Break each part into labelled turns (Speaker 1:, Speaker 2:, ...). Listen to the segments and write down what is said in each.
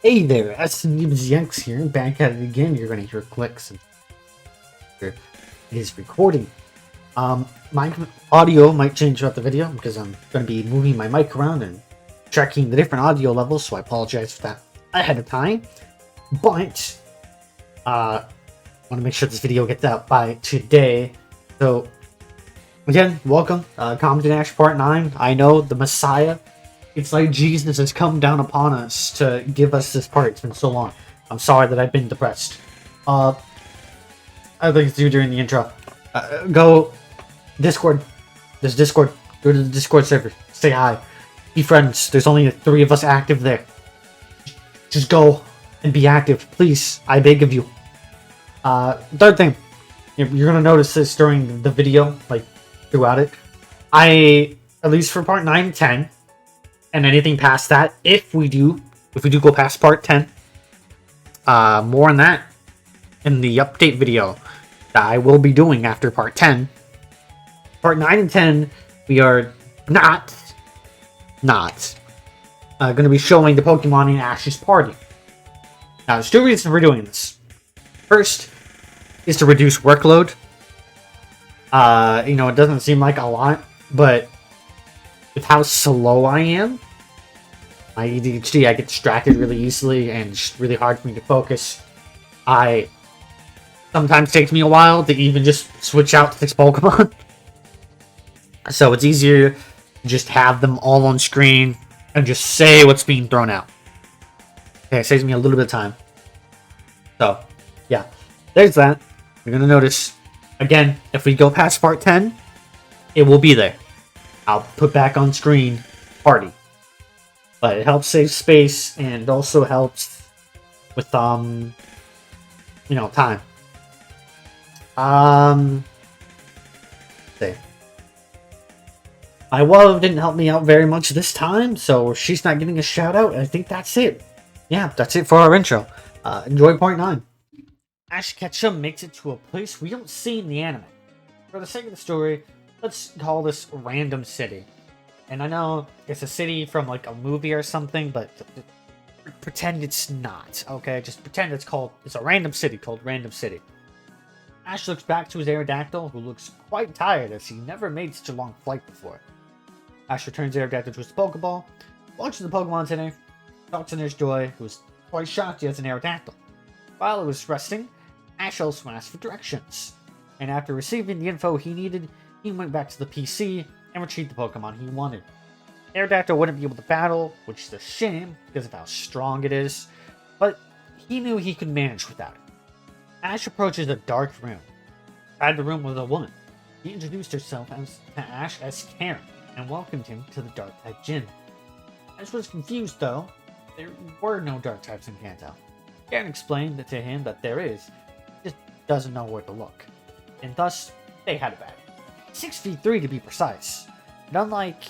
Speaker 1: Hey there, sneasel here, back at it again. You're gonna hear clicks and it is recording. My audio might change throughout the video because I'm gonna be moving my mic around and checking the different audio levels, so I apologize for that ahead of time. But I want to make sure this video gets out by today. So again, welcome, Compton Ash Part 9. I know the Messiah. It's like Jesus has come down upon us to give us this part. It's been so long. I'm sorry that I've been depressed. I'd like to do during the intro. Go Discord. There's Discord. Go to the Discord server. Say hi. Be friends. There's only 3 of us active there. Just go and be active, please. I beg of you. Third thing, you're gonna notice this during the video, like throughout it. At least for part 9 and 10. And anything past that, if we do go past part 10, more on that in the update video that I will be doing after part 10. Part 9 and 10, we are not going to be showing the Pokemon in Ash's party. Now, there's 2 reasons we're doing this. First is to reduce workload. It doesn't seem like a lot, but with how slow I am, my ADHD, I get distracted really easily and it's really hard for me to focus. Sometimes takes me a while to even just switch out to this Pokemon. So it's easier to just have them all on screen and just say what's being thrown out. Okay, it saves me a little bit of time. So, yeah, there's that. You're going to notice, again, if we go past part 10, it will be there. I'll put back on screen party. But it helps save space and it also helps with time. See. My love didn't help me out very much this time, so she's not getting a shout out. I think that's it. Yeah, that's it for our intro. Enjoy part 9. Ash Ketchum makes it to a place we don't see in the anime. For the sake of the story, let's call this Random City. And I know it's a city from like a movie or something, but pretend it's not, okay? Just pretend it's a random city called Random City. Ash looks back to his Aerodactyl, who looks quite tired as he never made such a long flight before. Ash returns Aerodactyl to his Pokeball, watches the Pokemon today, talks to Nurse Joy, who was quite shocked he has an Aerodactyl. While it was resting, Ash also asked for directions. And after receiving the info he needed, he went back to the PC and retrieved the Pokemon he wanted. Aerodactyl wouldn't be able to battle, which is a shame because of how strong it is, but he knew he could manage without it. Ash approaches a dark room. Inside the room was a woman. She introduced herself to Ash as Karen and welcomed him to the dark type gym. Ash was confused though. There were no dark types in Kanto. Karen explained to him that there is, he just doesn't know where to look. And thus, they had a battle. 6'3" to be precise. And unlike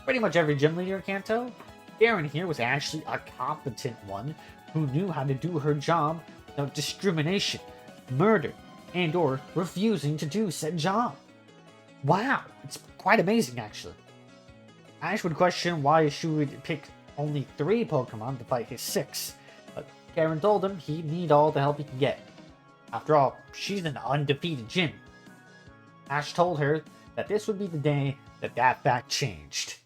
Speaker 1: pretty much every gym leader in Kanto, Karen here was actually a competent one who knew how to do her job without discrimination, murder, and or refusing to do said job. Wow, it's quite amazing actually. Ash would question why she would pick only 3 Pokemon to fight his 6, but Karen told him he'd need all the help he could get. After all, she's an undefeated gym. Ash told her that this would be the day that fact changed.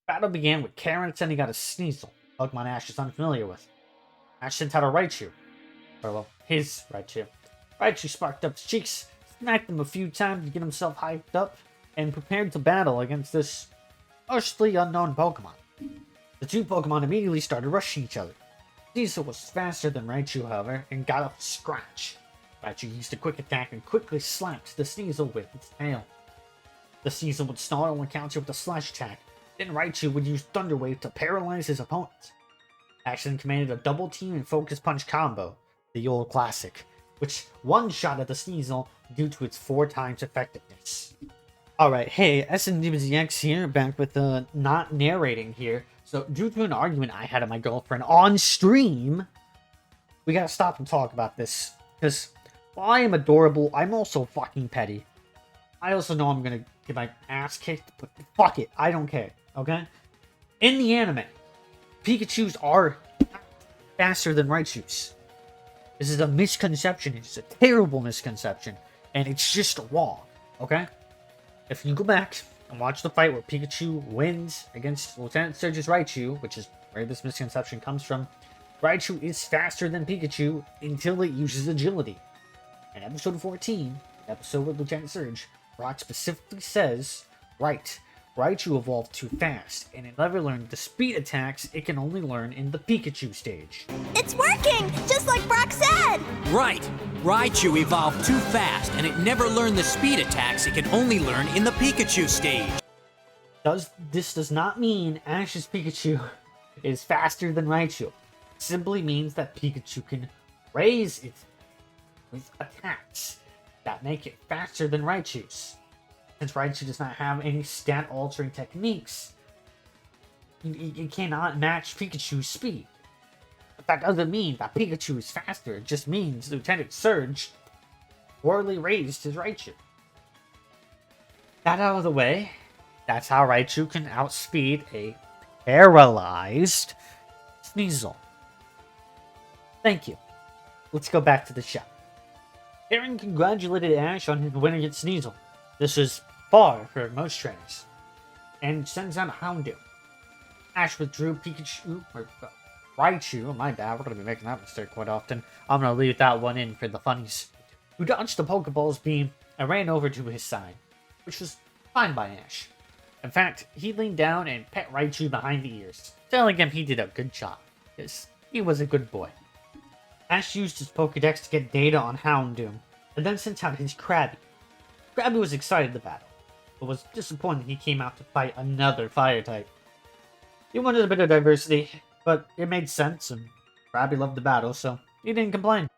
Speaker 1: Battle began with Karen sending out a Sneasel, Pokemon Ash is unfamiliar with. Ash sent out a Raichu. Or, well, his Raichu. Raichu sparked up his cheeks, smacked him a few times to get himself hyped up, and prepared to battle against this mostly unknown Pokemon. The 2 Pokemon immediately started rushing each other. Sneasel was faster than Raichu, however, and got off scratch. Raichu used a quick attack and quickly slapped the Sneasel with its tail. The Sneasel would snarl and counter with a slash attack, then Raichu would use Thunder Wave to paralyze his opponent. Ash then commanded a double team and focus punch combo, the old classic, which one-shot at the Sneasel due to its 4 times effectiveness. Alright, hey, SNDBZX here, back with not narrating here. So, due to an argument I had with my girlfriend on stream, we gotta stop and talk about this, because while I am adorable, I'm also fucking petty. I also know I'm gonna get my ass kicked, but fuck it, I don't care, okay? In the anime, Pikachus are faster than Raichu's. This is a misconception. It's a terrible misconception. And it's just wrong. Okay? If you go back and watch the fight where Pikachu wins against Lieutenant Surge's Raichu, which is where this misconception comes from, Raichu is faster than Pikachu until it uses agility. In episode 14, the episode with Lieutenant Surge, Brock specifically says, right, Raichu evolved too fast, and it never learned the speed attacks it can only learn in the Pikachu stage.
Speaker 2: It's working, just like Brock said!
Speaker 3: Right, Raichu evolved too fast, and it never learned the speed attacks it can only learn in the Pikachu stage.
Speaker 1: This does not mean Ash's Pikachu is faster than Raichu. It simply means that Pikachu can raise its with attacks that make it faster than Raichu's. Since Raichu does not have any stat-altering techniques, it cannot match Pikachu's speed. But that doesn't mean that Pikachu is faster, it just means Lieutenant Surge poorly raised his Raichu. That out of the way, that's how Raichu can outspeed a paralyzed Sneasel. Thank you. Let's go back to the show. Aaron congratulated Ash on his win against Sneasel. This is far for most trainers. And sends out Houndoom. Ash withdrew Raichu, my bad, we're going to be making that mistake quite often. I'm going to leave that one in for the funnies. Who dodged the Pokeball's beam and ran over to his side, which was fine by Ash. In fact, he leaned down and pet Raichu behind the ears, telling him he did a good job, because he was a good boy. Ash used his Pokedex to get data on Houndoom, and then sent out his Krabby. Krabby was excited to battle, but was disappointed he came out to fight another fire type. He wanted a bit of diversity, but it made sense, and Krabby loved the battle, so he didn't complain.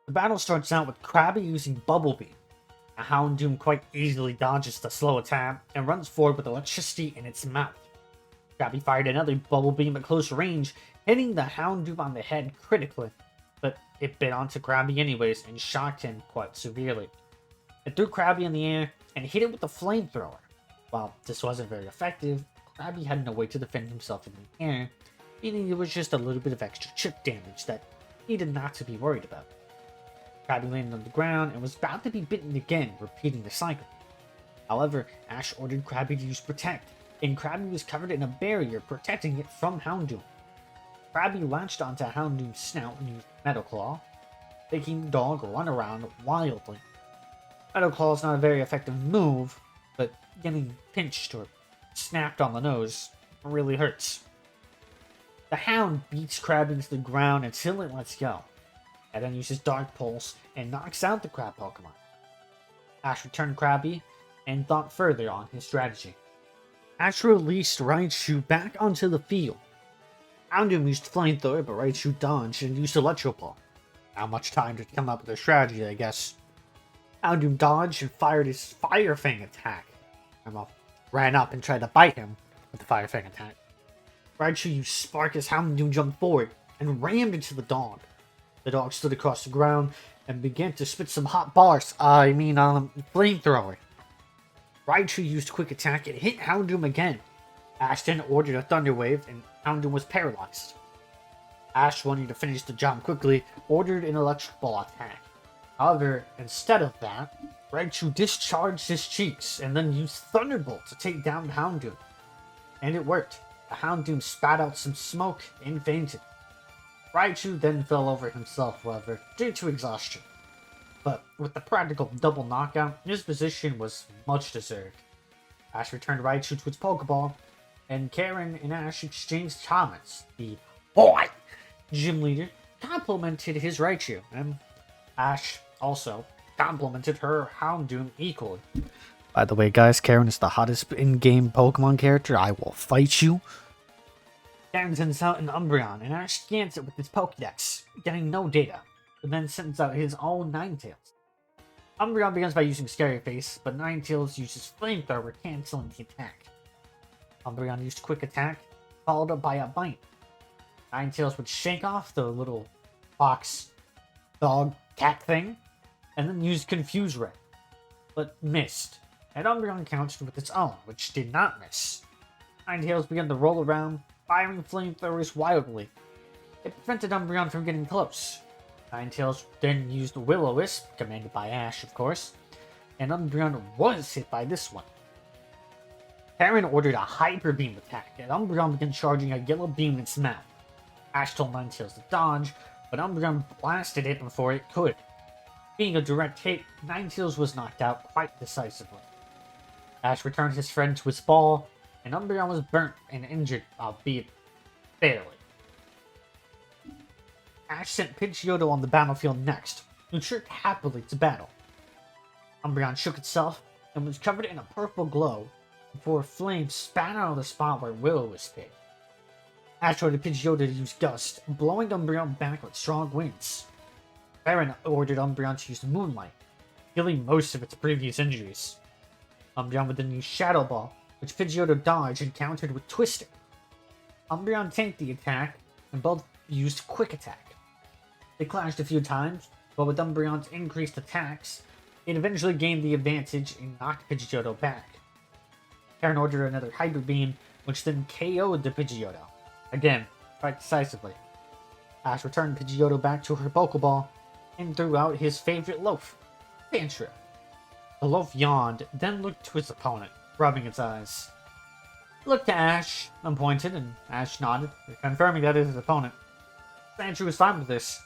Speaker 1: The battle starts out with Krabby using Bubble Beam. A Houndoom quite easily dodges the slow attack and runs forward with electricity in its mouth. Krabby fired another Bubble Beam at close range, hitting the Houndoom on the head critically, but it bit onto Krabby anyways and shocked him quite severely. It threw Krabby in the air and hit it with a flamethrower. While this wasn't very effective, Krabby had no way to defend himself in the air, meaning it was just a little bit of extra chip damage that he needed not to be worried about. Krabby landed on the ground and was about to be bitten again, repeating the cycle. However, Ash ordered Krabby to use Protect, and Krabby was covered in a barrier protecting it from Houndoom. Krabby latched onto Houndoom's snout and used Metal Claw, making the dog run around wildly. Metal Claw is not a very effective move, but getting pinched or snapped on the nose really hurts. The Hound beats Krabby into the ground until it lets go, and then uses Dark Pulse and knocks out the crab Pokemon. Ash returned Krabby and thought further on his strategy. Ash released Raichu back onto the field. Houndoom used Flamethrower, but Raichu dodged and used Electro Ball. Not much time to come up with a strategy, I guess. Houndoom dodged and fired his Fire Fang attack. Emma ran up and tried to bite him with the Fire Fang attack. Raichu used Spark as Houndoom jumped forward and rammed into the dog. The dog stood across the ground and began to spit some hot bars. Flamethrower. Raichu used Quick Attack and hit Houndoom again. Ash then ordered a Thunder Wave and Houndoom was paralyzed. Ash, wanting to finish the job quickly, ordered an Electric Ball attack. However, instead of that, Raichu discharged his cheeks and then used Thunderbolt to take down Houndoom. And it worked. The Houndoom spat out some smoke and fainted. Raichu then fell over himself, however, due to exhaustion. But with the practical double knockout, his position was much deserved. Ash returned Raichu to its Pokeball, and Karen and Ash exchanged comments. The boy gym leader complimented his Raichu, and Ash also complimented her Houndoom equally. By the way, guys, Karen is the hottest in-game Pokemon character. I will fight you. Karen sends out an Umbreon, and Ash scans it with his Pokedex, getting no data, but then sends out his own Ninetales. Umbreon begins by using Scary Face, but Ninetales uses Flamethrower, canceling the attack. Umbreon used Quick Attack, followed up by a Bite. Ninetales would shake off the little fox dog cat thing, and then use Confuse Ray, but missed. And Umbreon countered with its own, which did not miss. Ninetales began to roll around, firing flamethrowers wildly. It prevented Umbreon from getting close. Ninetales then used Will-O-Wisp, commanded by Ash, of course, and Umbreon was hit by this one. Karen ordered a Hyper Beam attack, and Umbreon began charging a yellow beam in its mouth. Ash told Ninetales to dodge, but Umbreon blasted it before it could. Being a direct hit, Ninetales was knocked out quite decisively. Ash returned his friend to his ball, and Umbreon was burnt and injured, albeit barely. Ash sent Pidgeotto on the battlefield next, who tripped happily to battle. Umbreon shook itself and was covered in a purple glow before a flame spat out of the spot where Will-O-Wisp hit. Ash ordered Pidgeotto to use Gust, blowing Umbreon back with strong winds. Baron ordered Umbreon to use Moonlight, healing most of its previous injuries. Umbreon would then use Shadow Ball, which Pidgeotto dodged and countered with Twister. Umbreon tanked the attack, and both used Quick Attack. They clashed a few times, but with Umbreon's increased attacks, it eventually gained the advantage and knocked Pidgeotto back. Karen ordered another Hyper Beam, which then KO'd the Pidgeotto. Again, quite decisively. Ash returned Pidgeotto back to her Pokeball, and threw out his favorite loaf, Sandshrew. The loaf yawned, then looked to his opponent, rubbing its eyes. He looked to Ash, and pointed, and Ash nodded, confirming that is his opponent. Sandshrew was fine with this.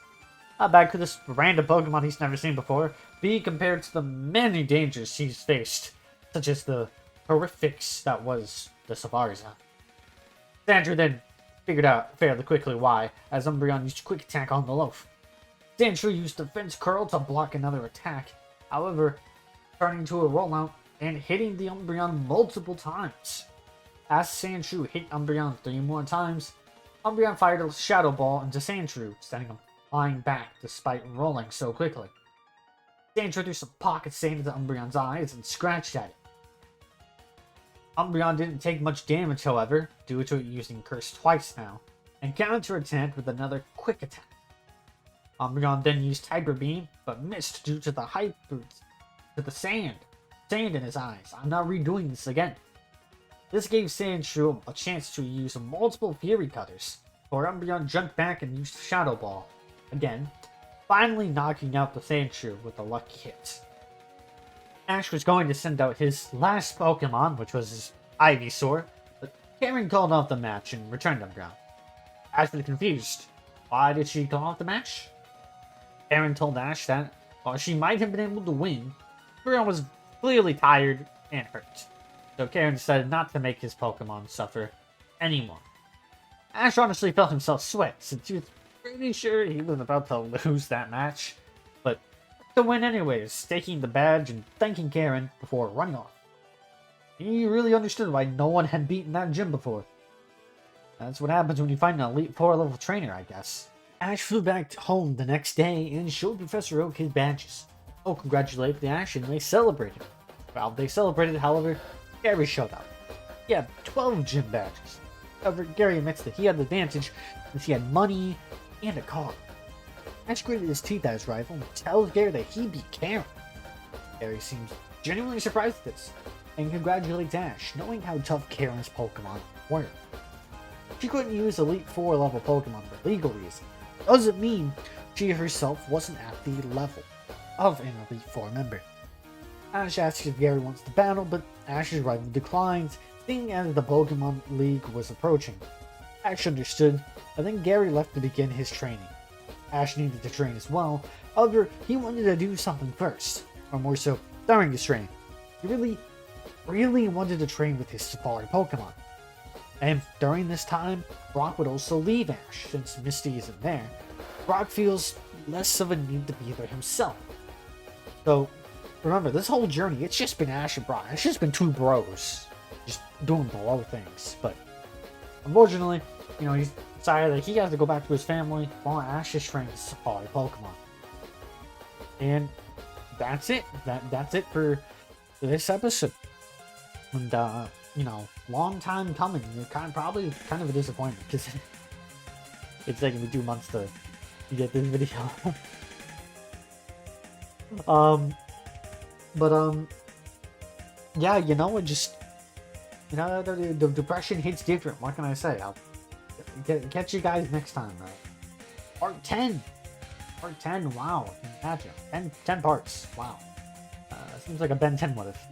Speaker 1: How bad could this random Pokemon he's never seen before be compared to the many dangers he's faced, such as the horrifics that was the Savarza? Sandshrew then figured out fairly quickly why, as Umbreon used Quick Attack on the loaf. Sandshrew used Defense Curl to block another attack, however, turning to a rollout and hitting the Umbreon multiple times. As Sandshrew hit Umbreon 3 more times, Umbreon fired a Shadow Ball into Sandshrew, sending him flying back despite rolling so quickly. Sandshrew threw some pocket sand into Umbreon's eyes and scratched at it. Umbreon didn't take much damage, however, due to it using Curse twice now, and counterattacked with another Quick Attack. Umbreon then used Hyper Beam, but missed due to the sand in his eyes. I'm not redoing this again. This gave Sandshrew a chance to use multiple Fury Cutters, before Umbreon jumped back and used Shadow Ball. Again, finally knocking out the Sandshrew with a lucky hit. Ash was going to send out his last Pokemon, which was his Ivysaur, but Karen called off the match and returned Umbreon. Ash was confused. Why did she call off the match? Karen told Ash that, while she might have been able to win, Umbreon was clearly tired and hurt. So Karen decided not to make his Pokemon suffer anymore. Ash honestly felt himself sweat, since he was pretty sure he was about to lose that match, but to win anyways, taking the badge and thanking Karen before running off. He really understood why no one had beaten that gym before. That's what happens when you find an Elite 4 level trainer, I guess. Ash flew back home the next day and showed Professor Oak his badges. Oak congratulated Ash and they celebrated. While they celebrated, however, Gary showed up. He had 12 gym badges. However, Gary admits that he had the advantage since he had money and a car. Ash gritted his teeth at his rival and tells Gary that he beat Karen. Gary seems genuinely surprised at this, and congratulates Ash, knowing how tough Karen's Pokemon were. She couldn't use Elite 4 level Pokemon for legal reasons. Doesn't mean she herself wasn't at the level of an Elite 4 member. Ash asks if Gary wants to battle, but Ash's rival declines, seeing as the Pokemon League was approaching. Ash understood, and then Gary left to begin his training. Ash needed to train as well, however, he wanted to do something first, or more so, during his training. He really wanted to train with his Safari Pokemon. And during this time, Brock would also leave Ash, since Misty isn't there. Brock feels less of a need to be there himself. So, remember, this whole journey, it's just been Ash and Brock. It's just been two bros, just doing bro things. But, unfortunately, he's decided that he has to go back to his family while Ash is training his Safari Pokemon. And that's it. That's it for this episode. And, long time coming. Probably kind of a disappointment because it's taking me 2 months to get this video. Yeah, it just, the depression hits different. What can I say? I'll catch you guys next time. Part 10. Part 10. Wow. Imagine 10 parts. Wow. Seems like a Ben 10 what if.